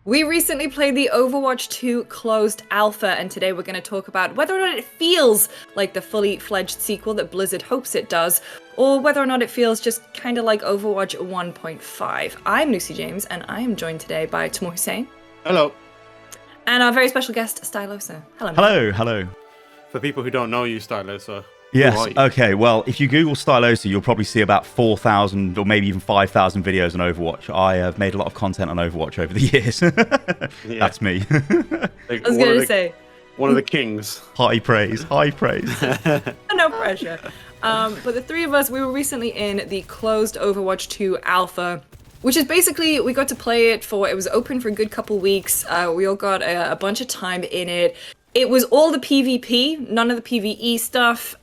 We recently played the Overwatch 2 closed alpha, and today we're going to talk about whether or not it feels like the fully fledged sequel that Blizzard hopes it does, or whether or not it feels just kind of like Overwatch 1.5. I'm Lucy James, and I am joined today by Tamoor Hussain. Hello. And our very special guest, Stylosa. Hello. Hello, hello. For people who don't know you, Stylosa. Yes, okay, well, if you Google Stylosa, you'll probably see about 4,000 or maybe even 5,000 videos on Overwatch. I have made a lot of content on Overwatch over the years. That's me. I was going to say. One of the kings. High praise, high praise. No pressure. But the three of us, we were recently in the closed Overwatch 2 alpha, which is basically, we got to play it for, it was open for a good couple weeks. We all got a bunch of time in it. It was all the PvP, none of the PvE stuff.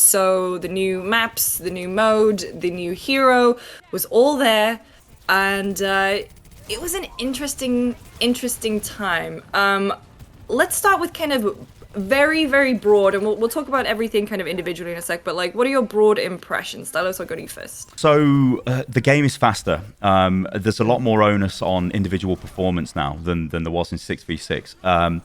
So the new maps, the new mode, the new hero was all there. And it was an interesting time. Let's start with kind of very, very broad, and we'll talk about everything kind of individually in a sec, but like, what are your broad impressions? Stylos, I'll go to you first. So the game is faster. There's a lot more onus on individual performance now than there was in 6v6.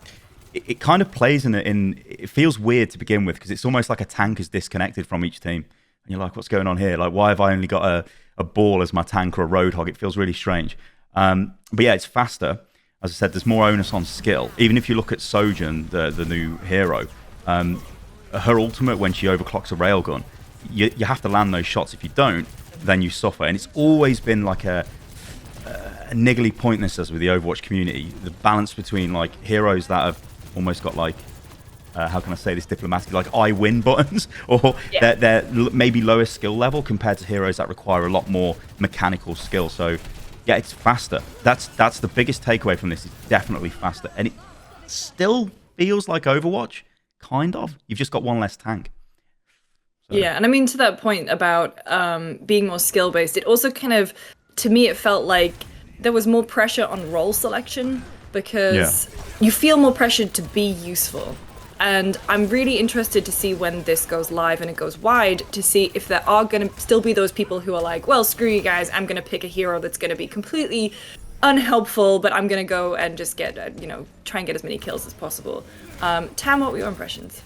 It kind of plays it feels weird to begin with because it's almost like a tank is disconnected from each team. And you're like, what's going on here? Like, why have I only got a ball as my tank or a roadhog? It feels really strange. But yeah, it's faster. As I said, there's more onus on skill. Even if you look at Sojourn, the new hero, her ultimate when she overclocks a railgun, you have to land those shots. If you don't, then you suffer. And it's always been like a niggly pointness as with the Overwatch community. The balance between like heroes that have almost got like, how can I say this diplomatically, like I win buttons, or they're maybe lower skill level compared to heroes that require a lot more mechanical skill. So yeah, it's faster. That's the biggest takeaway from this. It's definitely faster. And it still feels like Overwatch, kind of. You've just got one less tank. So. Yeah, and I mean, to that point about being more skill-based, it also kind of, to me, it felt like there was more pressure on role selection because you feel more pressure to be useful. And I'm really interested to see when this goes live and it goes wide to see if there are going to still be those people who are like, well, screw you guys, I'm going to pick a hero that's going to be completely unhelpful, but I'm going to go and just get, try and get as many kills as possible. Tam, what were your impressions?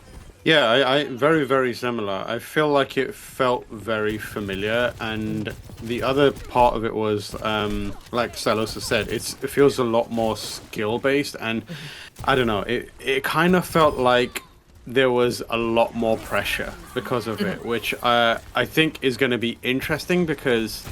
Yeah, I very, very similar. I feel like it felt very familiar, and the other part of it was, like Stylosa said, it feels a lot more skill-based, and I don't know, it kind of felt like there was a lot more pressure because of it, which I think is going to be interesting because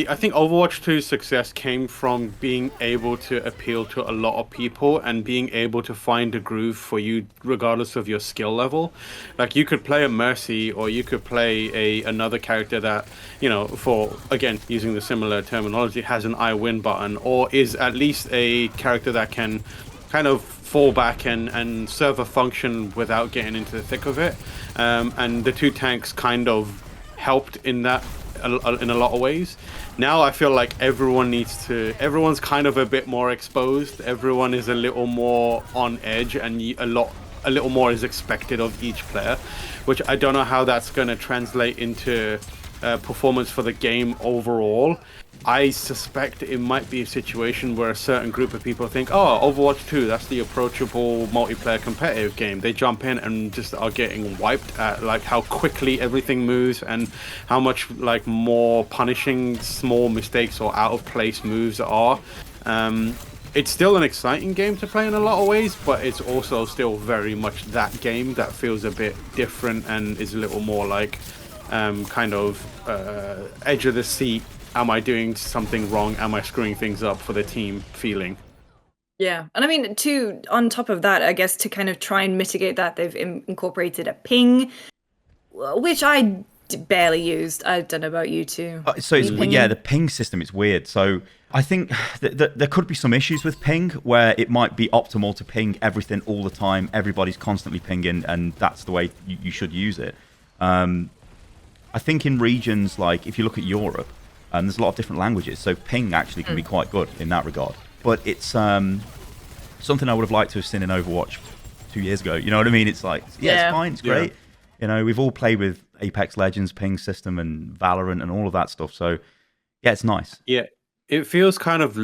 I think Overwatch 2's success came from being able to appeal to a lot of people and being able to find a groove for you regardless of your skill level. Like, you could play a Mercy or you could play another character that, for, again, using the similar terminology, has an I win button, or is at least a character that can kind of fall back and serve a function without getting into the thick of it. And the two tanks kind of helped in that in a lot of ways. Now I feel like everyone's kind of a bit more exposed. Everyone is a little more on edge, and a little more is expected of each player, which I don't know how that's going to translate into performance for the game overall. I suspect it might be a situation where a certain group of people think, oh, Overwatch 2, that's the approachable multiplayer competitive game. They jump in and just are getting wiped at like how quickly everything moves and how much like more punishing small mistakes or out of place moves are. It's still an exciting game to play in a lot of ways, but it's also still very much that game that feels a bit different and is a little more like kind of edge of the seat. Am I doing something wrong? Am I screwing things up for the team feeling? Yeah, and I mean, on top of that, I guess to kind of try and mitigate that, they've incorporated a ping, which I barely used. I don't know about you two. So it's, the ping system is weird. So I think there could be some issues with ping where it might be optimal to ping everything all the time. Everybody's constantly pinging, and that's the way you should use it. I think in regions like, if you look at Europe, there's a lot of different languages, so ping actually can be quite good in that regard. But it's something I would have liked to have seen in Overwatch 2 years ago. You know what I mean? It's like, it's fine, it's great. We've all played with Apex Legends ping system and Valorant and all of that stuff. So yeah, it's nice. Yeah, it feels kind of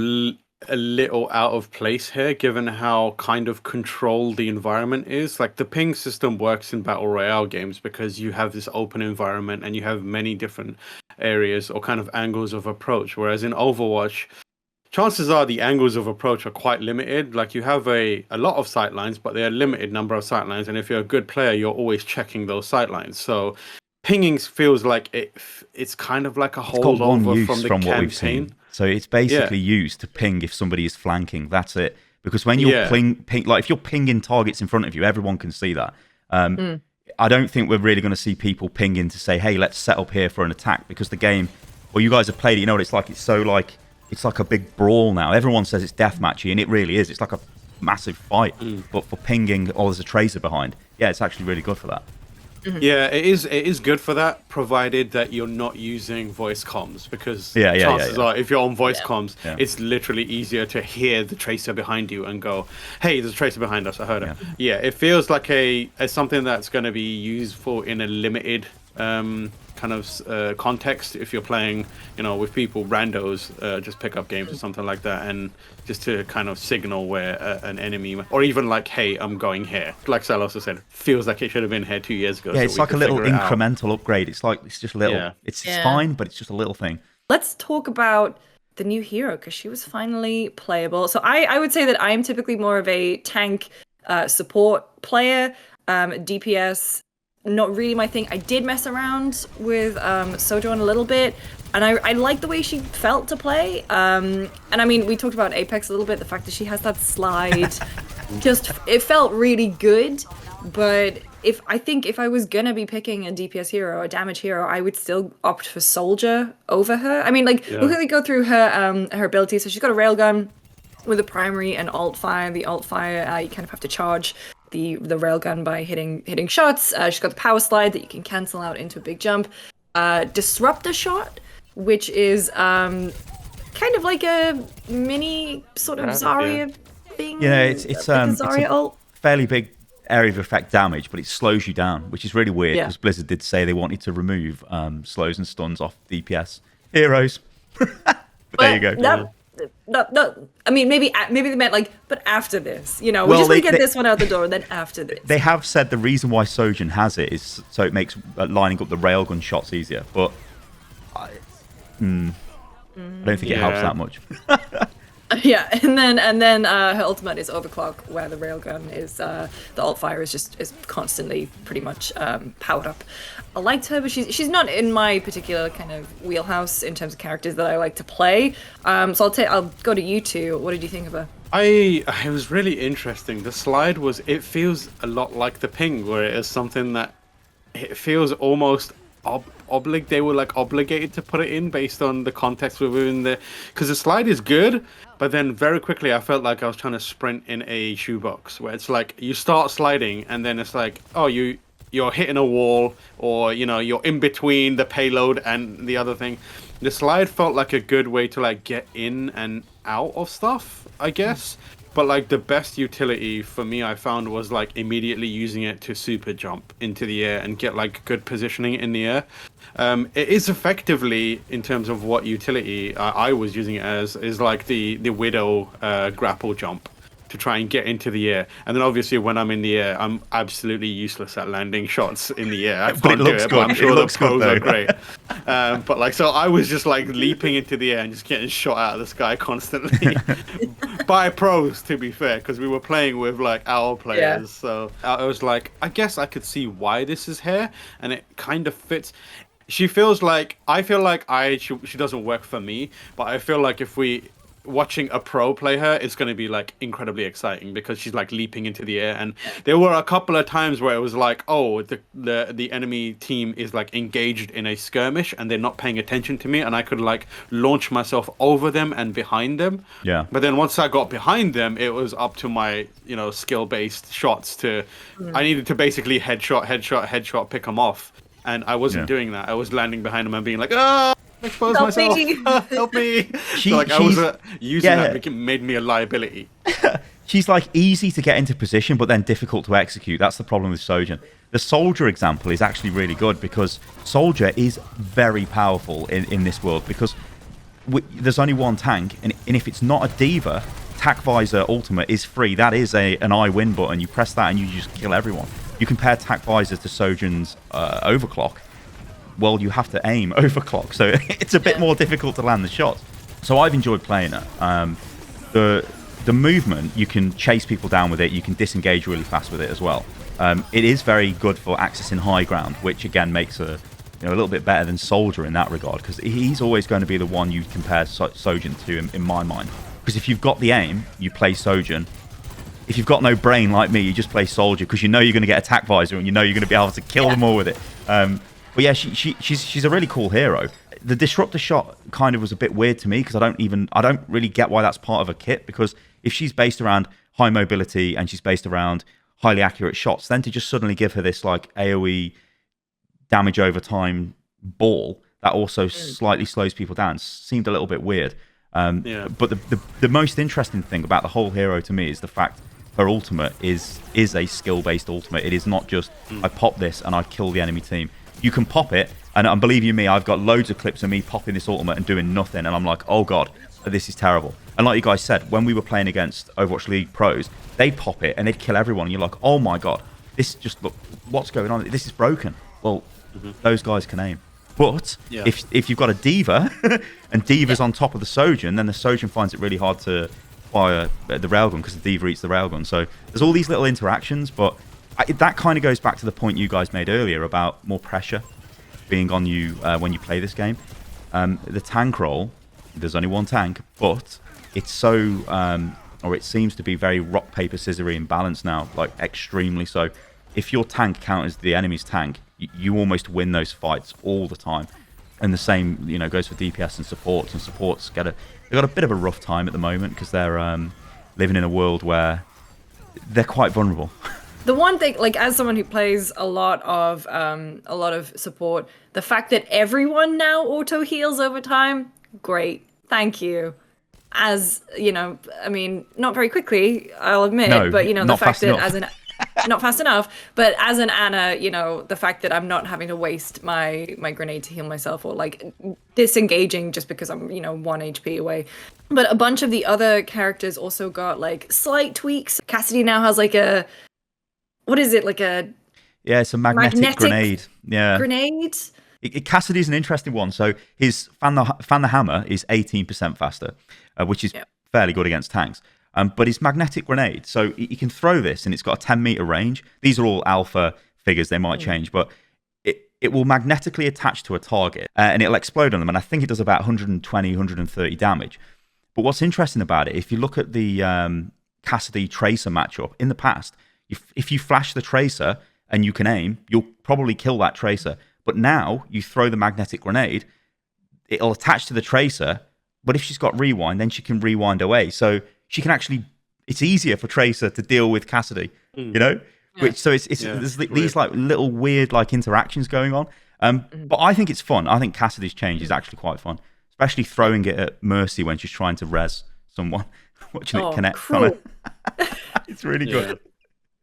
a little out of place here, given how kind of controlled the environment is. Like the ping system works in battle royale games because you have this open environment and you have many different areas or kind of angles of approach. Whereas in Overwatch, chances are the angles of approach are quite limited. Like you have a lot of sight lines, but they're a limited number of sight lines. And if you're a good player, you're always checking those sight lines. So pinging feels like it's kind of like a holdover from the campaign. What we've seen. So it's basically used to ping if somebody is flanking. That's it. Because when you're ping, like if you're pinging targets in front of you, everyone can see that. I don't think we're really going to see people pinging to say, "Hey, let's set up here for an attack." Because the game, well, you guys have played it. You know what it's like. It's like a big brawl now. Everyone says it's deathmatchy, and it really is. It's like a massive fight. But for pinging, there's a tracer behind. Yeah, it's actually really good for that. Yeah, it is good for that, provided that you're not using voice comms, because chances are, if you're on voice comms, it's literally easier to hear the tracer behind you and go, "Hey, there's a tracer behind us. I heard it." Yeah, it feels like as something that's going to be useful in a limited kind of context. If you're playing, with people, randos, just pick up games or something like that, and just to kind of signal where an enemy, or even like, "Hey, I'm going here." Like Stylosa said, feels like it should have been here 2 years ago. Yeah, it's like a little incremental upgrade. It's just a little. Yeah. It's fine, but it's just a little thing. Let's talk about the new hero, because she was finally playable. So I would say that I'm typically more of a tank support player. DPS, not really my thing. I did mess around with Sojourn a little bit, and I like the way she felt to play. And I mean, we talked about Apex a little bit, the fact that she has that slide. It felt really good, but if I was gonna be picking a DPS hero, a damage hero, I would still opt for Soldier over her. I mean, we'll quickly go through her abilities. So she's got a railgun with a primary and alt fire. The alt fire, you kind of have to charge the railgun by hitting shots. She's got the power slide that you can cancel out into a big jump. Disruptor shot, which is kind of like a mini sort of Zarya thing. Yeah, it's like a Zarya ult. Fairly big area of effect damage, but it slows you down, which is really weird because Blizzard did say they wanted to remove slows and stuns off DPS heroes. But there you go. No. I mean, maybe they meant but after this, we just want to get this one out the door, and then after this. They have said the reason why Sojourn has it is so it makes lining up the railgun shots easier, but I don't think it helps that much. Yeah, and then her ultimate is Overclock, where the railgun is the alt fire is constantly pretty much powered up. I liked her, but she's not in my particular kind of wheelhouse in terms of characters that I like to play. So I'll go to you two. What did you think of her? It was really interesting. The slide it feels a lot like the ping, where it is something that it feels almost they were obligated to put it in based on the context within because the slide is good, but then very quickly I felt like I was trying to sprint in a shoebox, where it's like you start sliding and then it's like, oh, you're hitting a wall, or you're in between the payload and the other thing. The slide felt like a good way to get in and out of stuff, I guess. But the best utility for me I found was immediately using it to super jump into the air and get good positioning in the air. It is effectively, in terms of what utility I was using it as, is the Widow grapple jump to try and get into the air. And then obviously when I'm in the air, I'm absolutely useless at landing shots in the air. I can't do it, but I'm sure the pros are great. So I was just leaping into the air and just getting shot out of the sky constantly by pros, to be fair, because we were playing with our players. Yeah. So I was I guess I could see why this is here, and it kind of fits. She feels she doesn't work for me, but I feel if we watching a pro play her, it's going to be incredibly exciting, because she's leaping into the air. And there were a couple of times where it was the enemy team is engaged in a skirmish and they're not paying attention to me, and I could launch myself over them and behind them. Yeah. But then once I got behind them, it was up to my skill based shots to I needed to basically headshot pick them off, and I wasn't doing that. I was landing behind them and being expose Help myself. me. Help me. I was using that because it made me a liability. She's easy to get into position, but then difficult to execute. That's the problem with Sojourn. The Soldier example is actually really good, because Soldier is very powerful in this world, because there's only one tank, and if it's not a diva, Tac Visor ultimate is free. That is an I win button. You press that and you just kill everyone. You compare Tac Visor to Sojourn's overclock. Well, you have to aim overclock, so it's a bit more difficult to land the shots. So I've enjoyed playing it. The movement, you can chase people down with it. You can disengage really fast with it as well. It is very good for accessing high ground, which again makes a little bit better than Soldier in that regard, because he's always going to be the one you compare Sojourn to in my mind. Because if you've got the aim, you play Sojourn. If you've got no brain like me, you just play Soldier, because you know you're going to get Attack Visor and you know you're going to be able to kill them all with it. But yeah, she's a really cool hero. The Disruptor shot kind of was a bit weird to me, because I don't really get why that's part of a kit, because if she's based around high mobility and she's based around highly accurate shots, then to just suddenly give her this like AoE damage over time ball that also slightly slows people down seemed a little bit weird. But the most interesting thing about the whole hero to me is the fact her ultimate is a skill-based ultimate. It is not just I pop this and I kill the enemy team. You can pop it, and believe you me, I've got loads of clips of me popping this ultimate and doing nothing, and I'm like, oh god, this is terrible. And like you guys said, when we were playing against Overwatch League pros, they'd pop it and they'd kill everyone, and you're like, oh my god, this just look, what's going on? This is broken. Well, those guys can aim. But if you've got a diva and diva's on top of the Sojourn, then the Sojourn finds it really hard to fire the railgun, because the diva eats the railgun. So there's all these little interactions, but that kind of goes back to the point you guys made earlier about more pressure being on you when you play this game. The tank role, there's only one tank, but it's so, or it seems to be very rock, paper, scissory in balance now, like extremely so. If your tank counters the enemy's tank, you almost win those fights all the time. And the same, goes for DPS and supports. And supports they've got a bit of a rough time at the moment, because they're living in a world where they're quite vulnerable. The one thing, like, as someone who plays a lot of support, the fact that everyone now auto heals over time, great, thank you. As I mean, not very quickly, I'll admit, no, but the fact that enough. not fast enough, but as an Ana, the fact that I'm not having to waste my grenade to heal myself, or like disengaging just because I'm 1 HP away. But a bunch of the other characters also got like slight tweaks. Cassidy now has like a, what is it, like a it's a magnetic grenade. Yeah, grenade. Cassidy's an interesting one. So his fan the hammer is 18% faster, which is fairly good against tanks. But his magnetic grenade, so you can throw this and it's got a 10-meter range. These are all alpha figures, they might change, but it will magnetically attach to a target and it'll explode on them. And I think it does about 120, 130 damage. But what's interesting about it, if you look at the Cassidy Tracer matchup in the past, if you flash the Tracer and you can aim, you'll probably kill that Tracer. But now you throw the magnetic grenade, it'll attach to the Tracer, but if she's got rewind, then she can rewind away. So she can actually, it's easier for Tracer to deal with Cassidy, Which, so there's these like little weird like interactions going on. But I think it's fun. I think Cassidy's change is actually quite fun, especially throwing it at Mercy when she's trying to res someone, watching it connect on her. It's really good.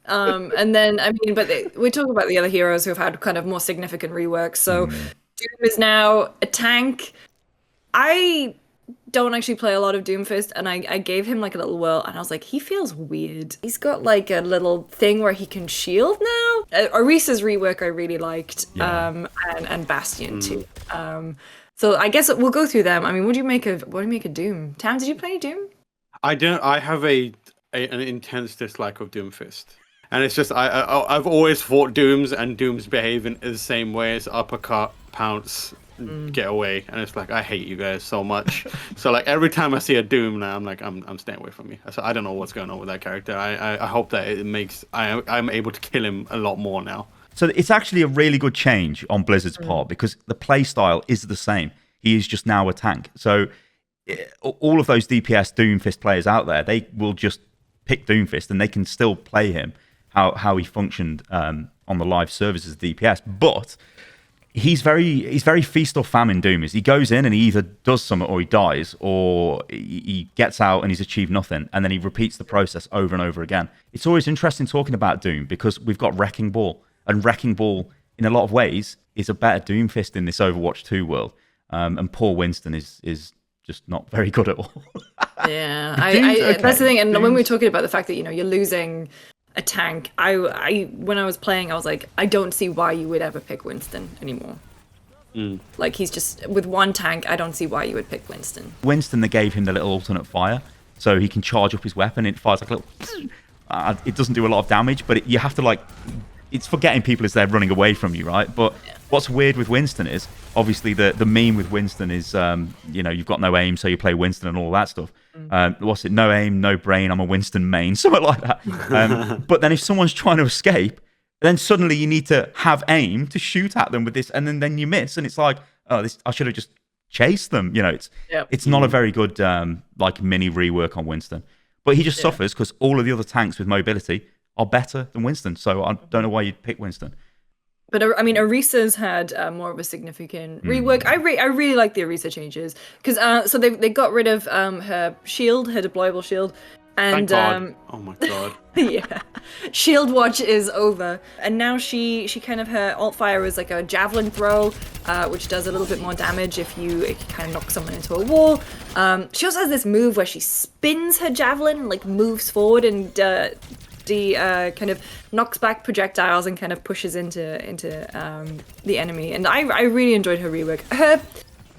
And then, I mean, but we're talking about the other heroes who have had kind of more significant reworks. So Doom is now a tank. I don't actually play a lot of Doomfist, and I gave him like a little whirl, and I was like, he feels weird. He's got like a little thing where he can shield now. Orisa's rework I really liked, and Bastion too. So I guess we'll go through them. I mean, what do you make of Doom? Tam, did you play Doom? I don't. I have an intense dislike of Doomfist. And it's just, I've always fought Dooms, and Dooms behave in the same way as uppercut, pounce, get away. And it's like, I hate you guys so much. So like every time I see a Doom now, I'm like, I'm staying away from you. So I don't know what's going on with that character. I hope that it makes, I'm able to kill him a lot more now. So it's actually a really good change on Blizzard's part, because the play style is the same. He is just now a tank. So all of those DPS Doomfist players out there, they will just pick Doomfist and they can still play him how he functioned on the live servers as DPS. But he's very feast or famine Doom. He goes in and he either does something or he dies, or he gets out and he's achieved nothing, and then he repeats the process over and over again. It's always interesting talking about Doom, because we've got Wrecking Ball, and Wrecking Ball in a lot of ways is a better Doomfist in this Overwatch 2 world. And poor Winston is just not very good at all. Yeah, Okay. that's the thing. And when we were talking about the fact that you're losing a tank, I when I was playing, I was like, I don't see why you would ever pick Winston anymore. Like he's just with one tank. I don't see why you would pick Winston. Winston, they gave him the little alternate fire, so he can charge up his weapon. It fires like a little. It doesn't do a lot of damage, but you have to like. It's for getting people as they're running away from you, right? But what's weird with Winston is obviously the meme with Winston is you've got no aim, so you play Winston and all that stuff. What's it? No aim, no brain. I'm a Winston main, something like that. But then if someone's trying to escape, then suddenly you need to have aim to shoot at them with this, and then you miss, and it's like, oh, I should have just chased them. It's not a very good like mini rework on Winston, but he just suffers because all of the other tanks with mobility are better than Winston. So I don't know why you'd pick Winston. But I mean, Orisa's had more of a significant rework. I really like the Orisa changes because so they got rid of her shield, her deployable shield, and Thank God. Oh my God. yeah, shield watch is over, and now she kind of her alt fire is like a javelin throw, which does a little bit more damage if you kind of knock someone into a wall. She also has this move where she spins her javelin, like moves forward and kind of knocks back projectiles and kind of pushes into the enemy. And I really enjoyed her rework.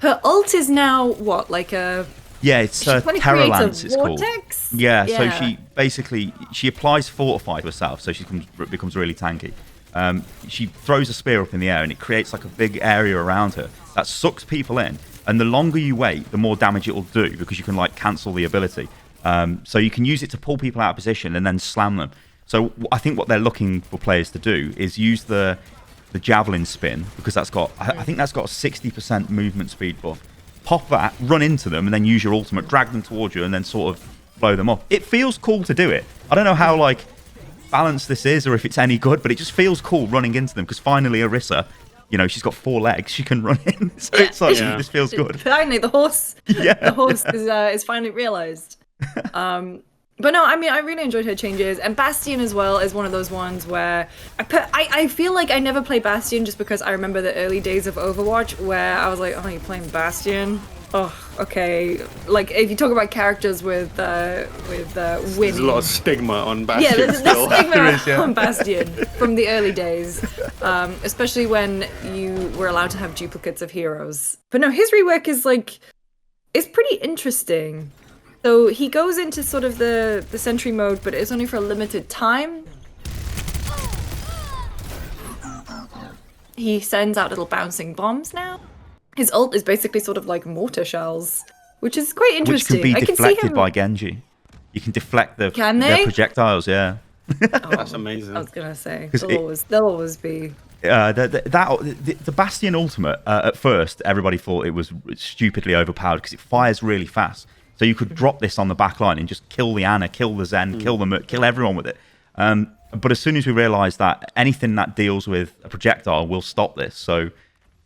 Her ult is now what, like a it's Terra Lance. It's called. Yeah, so she applies fortify to herself, so she becomes really tanky. She throws a spear up in the air and it creates like a big area around her that sucks people in. And the longer you wait, the more damage it will do because you can like cancel the ability. So you can use it to pull people out of position and then slam them. So I think what they're looking for players to do is use the javelin spin because that's got I think that's got a 60% movement speed buff. Pop that, run into them, and then use your ultimate, drag them towards you, and then sort of blow them up. It feels cool to do it. I don't know how like balanced this is or if it's any good, but it just feels cool running into them because finally Orisa, she's got 4 legs, she can run in. So it's like this feels good. Finally, the horse is finally realized. But no, I mean, I really enjoyed her changes, and Bastion as well is one of those ones where I feel like I never played Bastion just because I remember the early days of Overwatch where I was like, oh, you're playing Bastion? Oh, okay. Like if you talk about characters with winning, There's a lot of stigma on Bastion. Yeah, there's stigma on Bastion from the early days, especially when you were allowed to have duplicates of heroes. But no, his rework is it's pretty interesting. So he goes into sort of the sentry mode, but it's only for a limited time. He sends out little bouncing bombs now. His ult is basically sort of like mortar shells, which is quite interesting. Which can be deflected by Genji. You can deflect their projectiles, yeah. That's amazing. I was going to say, they'll always be... The Bastion ultimate, at first, everybody thought it was stupidly overpowered because it fires really fast. So you could drop this on the back line and just kill the Ana, kill the Zen, kill everyone with it. But as soon as we realised that anything that deals with a projectile will stop this, so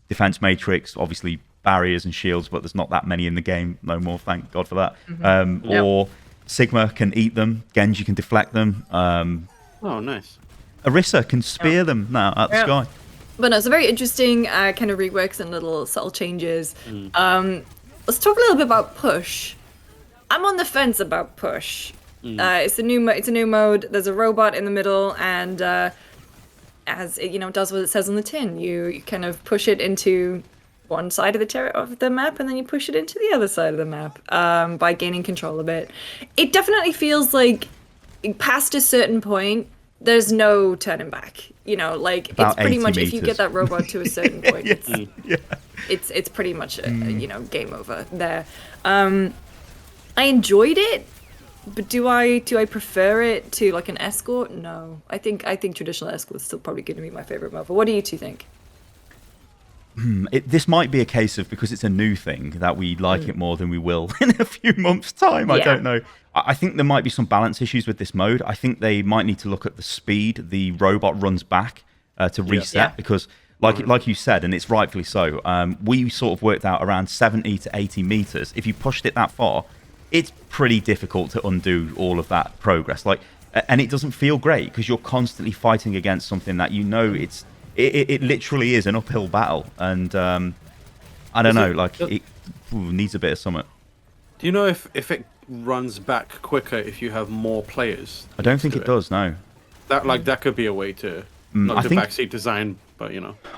defense matrix, obviously barriers and shields, but there's not that many in the game no more, thank God for that. Or Sigma can eat them, Genji can deflect them. Oh, nice. Orisa can spear them now at the sky. But no, it's a very interesting kind of reworks and little subtle changes. Let's talk a little bit about push. I'm on the fence about push. It's a new mode. There's a robot in the middle, and as it does what it says on the tin. You kind of push it into one side of the map, and then you push it into the other side of the map by gaining control of it. It definitely feels like past a certain point, there's no turning back. It's pretty much meters. If you get that robot to a certain point, it's pretty much game over there. I enjoyed it, but do I prefer it to like an escort? No, I think traditional escort is still probably going to be my favorite mode. But what do you two think? This might be a case of because it's a new thing that we like it more than we will in a few months' time. I don't know. I think there might be some balance issues with this mode. I think they might need to look at the speed the robot runs back to reset because, like you said, and it's rightfully so, we sort of worked out around 70 to 80 meters. If you pushed it that far, it's pretty difficult to undo all of that progress. And it doesn't feel great because you're constantly fighting against something that it literally is an uphill battle. And I don't know, it needs a bit of something. Do you know if it runs back quicker if you have more players? I don't think it does. No. That could be a way to not I to think backseat design, but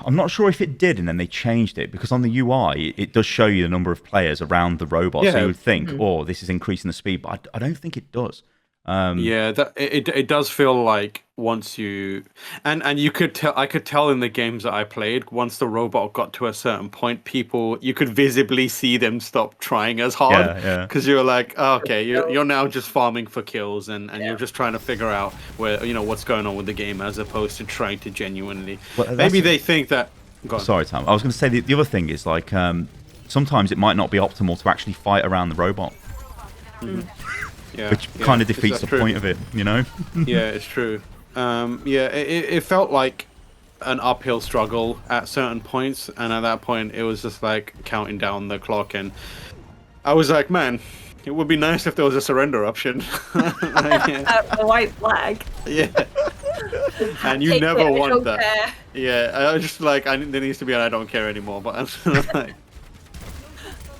I'm not sure if it did, and then they changed it because on the UI it does show you the number of players around the robot. So Yeah. you would think, oh, this is increasing the speed, but I don't think it does. Yeah, that it does feel like once you and you could tell, I could tell in the games that I played, once the robot got to a certain point, you could visibly see them stop trying as hard, Yeah. because you're like, oh, okay, you're now just farming for kills, and you're just trying to figure out where what's going on with the game, as opposed to trying to genuinely. Well, Maybe they think that. Go on. Sorry, Tom. I was going to say the other thing is like sometimes it might not be optimal to actually fight around the robot. Yeah, Which kind of defeats the true? point of it, Yeah, it's true. Yeah, it felt like an uphill struggle at certain points, and at that point, it was just like counting down the clock, and I was like, man, it would be nice if there was a surrender option. A white flag. Yeah. And you Take never it, I want don't that. care. Yeah, I was just like, there needs to be an I don't care anymore, but I'm like.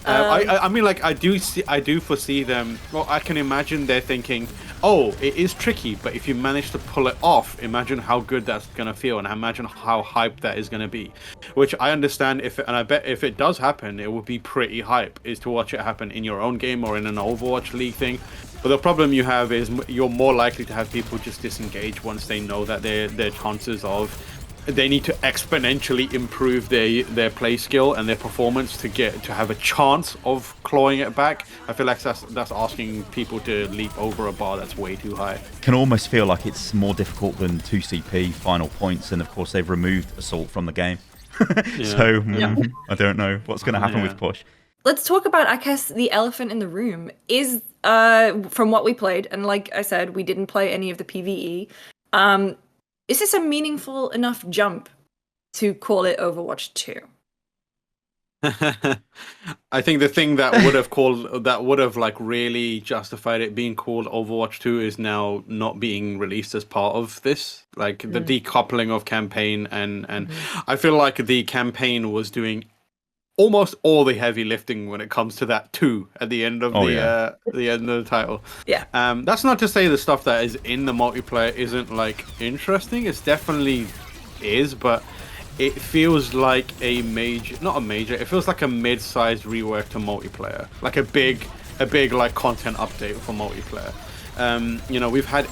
I mean, like, I do foresee them. Well, I can imagine they're thinking, oh, it is tricky, but if you manage to pull it off, imagine how good that's gonna feel, and imagine how hype that is gonna be. Which I understand, and I bet if it does happen, it would be pretty hype, is to watch it happen in your own game or in an Overwatch League thing. But the problem you have is you're more likely to have people just disengage once they know that their chances of. They need to exponentially improve their play skill and their performance to have a chance of clawing it back. I feel like that's asking people to leap over a bar that's way too high. Can almost feel like it's more difficult than 2CP final points, and of course they've removed Assault from the game. So I don't know what's going to happen with Push. Let's talk about, I guess, the elephant in the room. Is from what we played, and like I said, we didn't play any of the PvE. Is this a meaningful enough jump to call it Overwatch 2? I think the thing that would have like really justified it being called Overwatch 2 is now not being released as part of this, like the decoupling of campaign, and I feel like the campaign was doing almost all the heavy lifting when it comes to that 2 at the end of the end of the title. Yeah. That's not to say the stuff that is in the multiplayer isn't like interesting. It's definitely is, but it feels like it feels like a mid-sized rework to multiplayer, like a big like content update for multiplayer. We've had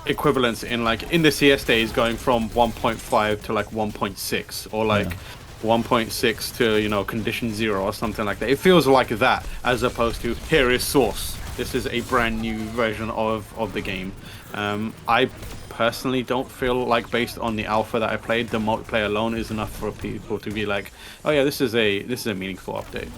equivalents in the CS days, going from 1.5 to like 1.6, or like 1.6 to condition 0 or something like that. It feels like that, as opposed to here is source, this is a brand new version of the game. I personally don't feel like, based on the alpha that I played, the multiplayer alone is enough for people to be like, oh yeah, this is a meaningful update.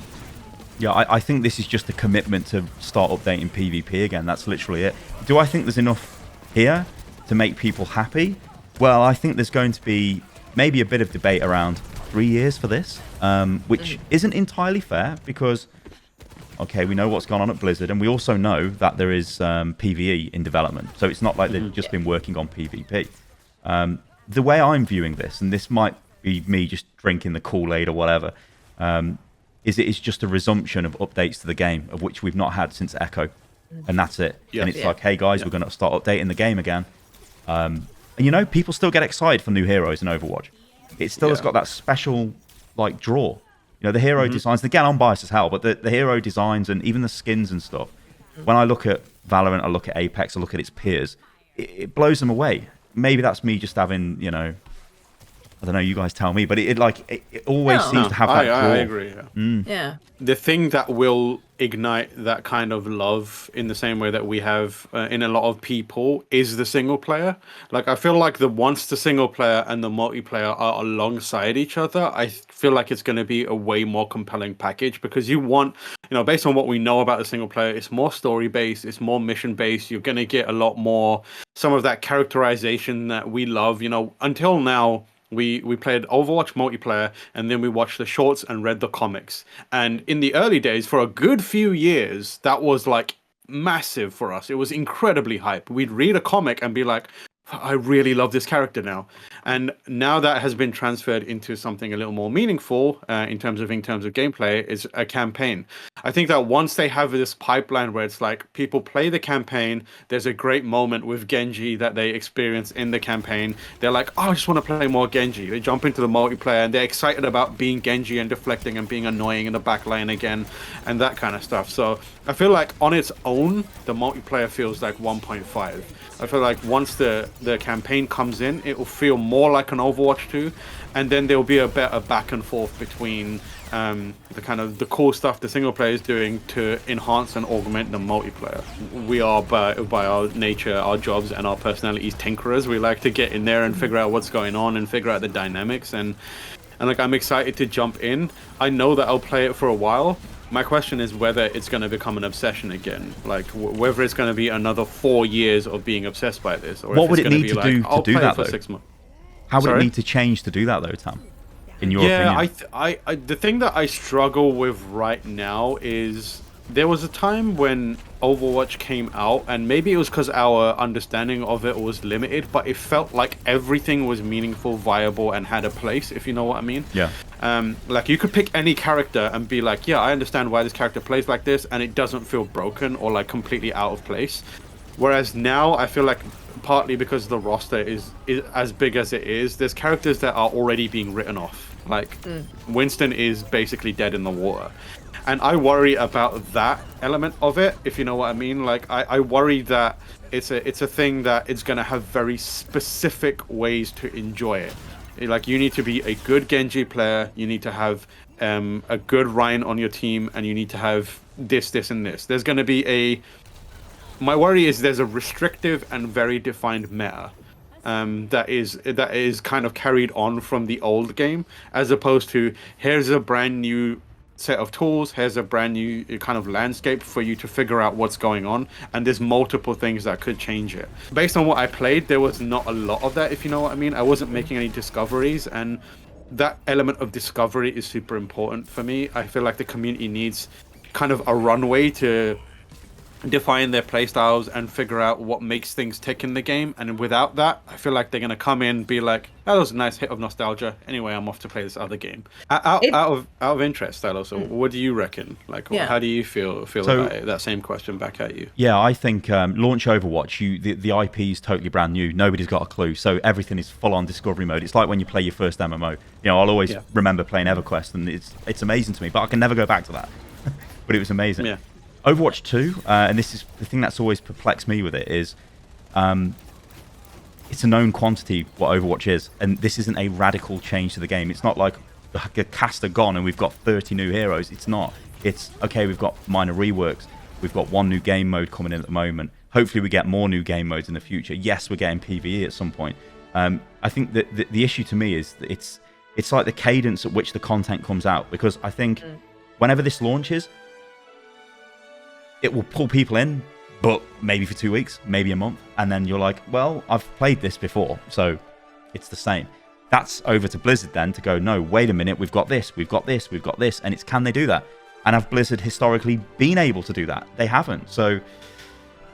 Yeah, I think this is just a commitment to start updating PvP again. That's literally it. Do I think there's enough here to make people happy? Well, I think there's going to be maybe a bit of debate around 3 years for this, which isn't entirely fair, because okay, we know what's gone on at Blizzard, and we also know that there is PvE in development, so it's not like they've just been working on PvP. The way I'm viewing this, and this might be me just drinking the Kool-Aid or whatever, is it is just a resumption of updates to the game, of which we've not had since Echo, and that's it. And it's like, hey guys, we're going to start updating the game again. And people still get excited for new heroes in Overwatch. It still has got that special like draw. The hero designs, again, I'm biased as hell, but the hero designs and even the skins and stuff, when I look at Valorant, I look at Apex, I look at its peers, it blows them away. Maybe that's me just having, I don't know, you guys tell me, but it always seems to have that draw. I agree, Yeah. The thing that will ignite that kind of love in the same way that we have in a lot of people is the single player. Like, I feel like once the single player and the multiplayer are alongside each other, I feel like it's going to be a way more compelling package, because you want, based on what we know about the single player, it's more story based, it's more mission based. You're going to get a lot more, some of that characterization that we love. Until now, we played Overwatch multiplayer, and then we watched the shorts and read the comics. And in the early days, for a good few years, that was like massive for us. It was incredibly hype. We'd read a comic and be like, I really love this character now. And now that has been transferred into something a little more meaningful in terms of gameplay, is a campaign. I think that once they have this pipeline where it's like people play the campaign, there's a great moment with Genji that they experience in the campaign. They're like, oh, I just want to play more Genji. They jump into the multiplayer and they're excited about being Genji and deflecting and being annoying in the back line again and that kind of stuff. So I feel like on its own, the multiplayer feels like 1.5. I feel like once the campaign comes in, it will feel more like an Overwatch 2, and then there'll be a better back and forth between the cool stuff the single player is doing to enhance and augment the multiplayer. We are by our nature, our jobs, and our personalities tinkerers. We like to get in there and figure out what's going on and figure out the dynamics. And like, I'm excited to jump in. I know that I'll play it for a while. My question is whether it's going to become an obsession again, like whether it's going to be another 4 years of being obsessed by this, or what if would it's it going need to be to do like, I'll to do play that it for though? 6 months. How would Sorry? it need to change to do that though, Tam? In your opinion? I the thing that I struggle with right now is there was a time when Overwatch came out, and maybe it was because our understanding of it was limited, but it felt like everything was meaningful, viable, and had a place, if you know what I mean. Yeah. Like, you could pick any character and be like, yeah, I understand why this character plays like this, and it doesn't feel broken or like completely out of place. Whereas now, I feel like partly because the roster is as big as it is, there's characters that are already being written off. Like, Winston is basically dead in the water. And I worry about that element of it, if you know what I mean. Like, I worry that it's a thing that it's going to have very specific ways to enjoy it. Like, you need to be a good Genji player, you need to have a good Ryan on your team, and you need to have this, and this. There's going to be my worry is there's a restrictive and very defined meta that is kind of carried on from the old game, as opposed to here's a brand new set of tools, here's a brand new kind of landscape for you to figure out what's going on, and there's multiple things that could change it. Based on what I played, there was not a lot of that, if you know what I mean. I wasn't making any discoveries, and that element of discovery is super important for me. I feel like the community needs kind of a runway to define their playstyles and figure out what makes things tick in the game, and without that, I feel like they're going to come in and be like, that was a nice hit of nostalgia, anyway, I'm off to play this other game. Out of interest, Stylosa, what do you reckon? Like, how do you feel about it? That same question back at you. Yeah, I think launch Overwatch, the IP is totally brand new, nobody's got a clue, so everything is full on discovery mode. It's like when you play your first MMO. You know, I'll always remember playing EverQuest, and it's amazing to me, but I can never go back to that. But it was amazing. Yeah. Overwatch 2, and this is the thing that's always perplexed me with it, is it's a known quantity what Overwatch is, and this isn't a radical change to the game. It's not like the cast are gone and we've got 30 new heroes. It's not. It's, okay, we've got minor reworks. We've got one new game mode coming in at the moment. Hopefully we get more new game modes in the future. Yes, we're getting PvE at some point. I think that the issue to me is that it's like the cadence at which the content comes out, because I think whenever this launches, it will pull people in, but maybe for 2 weeks, maybe a month, and then you're like, well, I've played this before, so it's the same. That's over to Blizzard then to go, no, wait a minute, we've got this, and it's, can they do that? And have Blizzard historically been able to do that? They haven't, so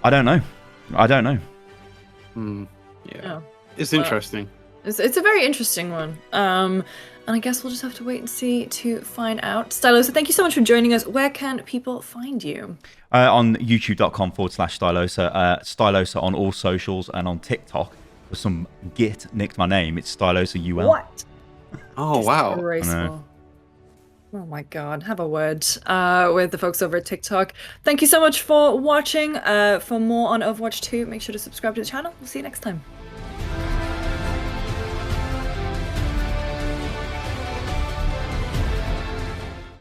I don't know. Yeah. It's interesting. It's a very interesting one. And I guess we'll just have to wait and see to find out. Stylosa, thank you so much for joining us. Where can people find you? On youtube.com/Stylosa. Stylosa on all socials, and on TikTok, for some git nicked my name. It's Stylosa UL. What? Oh, wow. Disgraceful. Oh my god, have a word with the folks over at TikTok. Thank you so much for watching. For more on Overwatch 2, make sure to subscribe to the channel. We'll see you next time.